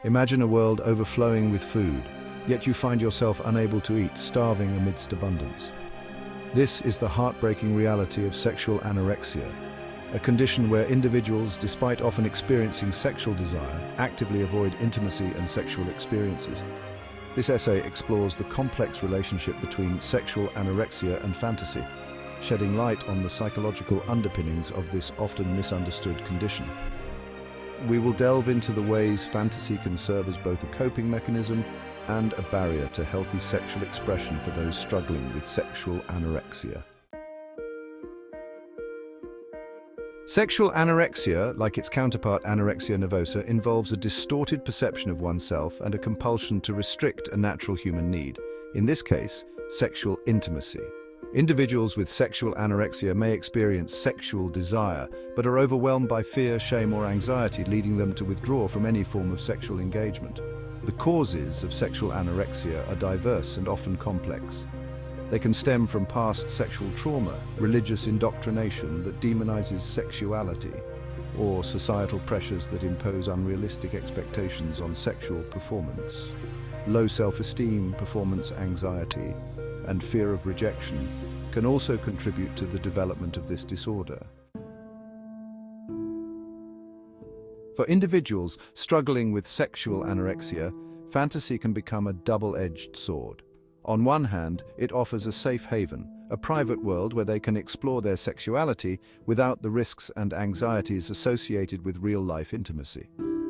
Imagine a world overflowing with food, yet you find yourself unable to eat, starving amidst abundance. This is the heartbreaking reality of sexual anorexia, a condition where individuals, despite often experiencing sexual desire, actively avoid intimacy and sexual experiences. This essay explores the complex relationship between sexual anorexia and fantasy, shedding light on the psychological underpinnings of this often misunderstood condition. We will delve into the ways fantasy can serve as both a coping mechanism and a barrier to healthy sexual expression for those struggling with sexual anorexia. Sexual anorexia, like its counterpart anorexia nervosa, involves a distorted perception of oneself and a compulsion to restrict a natural human need, in this case, sexual intimacy. Individuals with sexual anorexia may experience sexual desire, but are overwhelmed by fear, shame, or anxiety, leading them to withdraw from any form of sexual engagement. The causes of sexual anorexia are diverse and often complex. They can stem from past sexual trauma, religious indoctrination that demonizes sexuality, or societal pressures that impose unrealistic expectations on sexual performance. Low self-esteem, performance anxiety, and fear of rejection can also contribute to the development of this disorder. For individuals struggling with sexual anorexia, fantasy can become a double-edged sword. On one hand, it offers a safe haven, a private world where they can explore their sexuality without the risks and anxieties associated with real-life intimacy.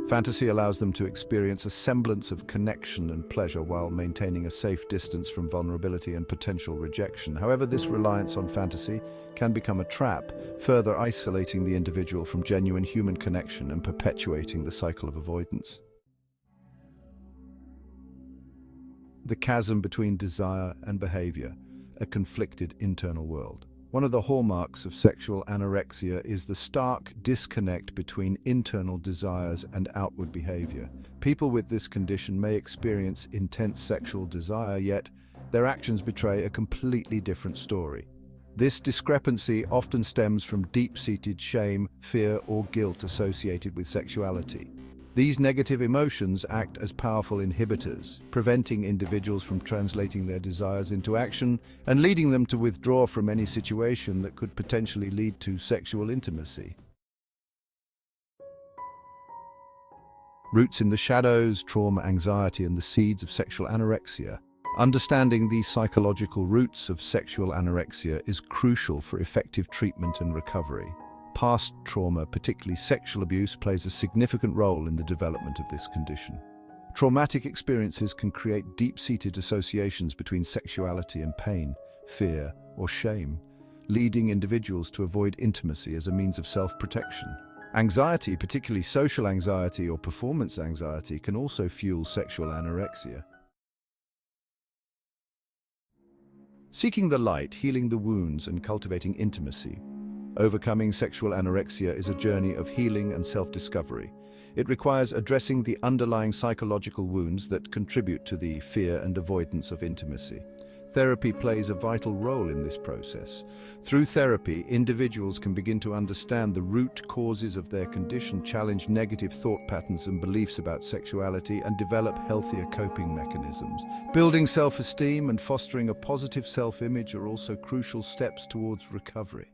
Fantasy allows them to experience a semblance of connection and pleasure while maintaining a safe distance from vulnerability and potential rejection. However, this reliance on fantasy can become a trap, further isolating the individual from genuine human connection and perpetuating the cycle of avoidance. The chasm between desire and behavior, a conflicted internal world. One of the hallmarks of sexual anorexia is the stark disconnect between internal desires and outward behavior. People with this condition may experience intense sexual desire, yet their actions betray a completely different story. This discrepancy often stems from deep-seated shame, fear, or guilt associated with sexuality. These negative emotions act as powerful inhibitors, preventing individuals from translating their desires into action and leading them to withdraw from any situation that could potentially lead to sexual intimacy. Roots in the shadows, trauma, anxiety, and the seeds of sexual anorexia. Understanding these psychological roots of sexual anorexia is crucial for effective treatment and recovery. Past trauma, particularly sexual abuse, plays a significant role in the development of this condition. Traumatic experiences can create deep-seated associations between sexuality and pain, fear, or shame, leading individuals to avoid intimacy as a means of self-protection. Anxiety, particularly social anxiety or performance anxiety, can also fuel sexual anorexia. Seeking the light, healing the wounds, and cultivating intimacy. Overcoming sexual anorexia is a journey of healing and self-discovery. It requires addressing the underlying psychological wounds that contribute to the fear and avoidance of intimacy. Therapy plays a vital role in this process. Through therapy, individuals can begin to understand the root causes of their condition, challenge negative thought patterns and beliefs about sexuality, and develop healthier coping mechanisms. Building self-esteem and fostering a positive self-image are also crucial steps towards recovery.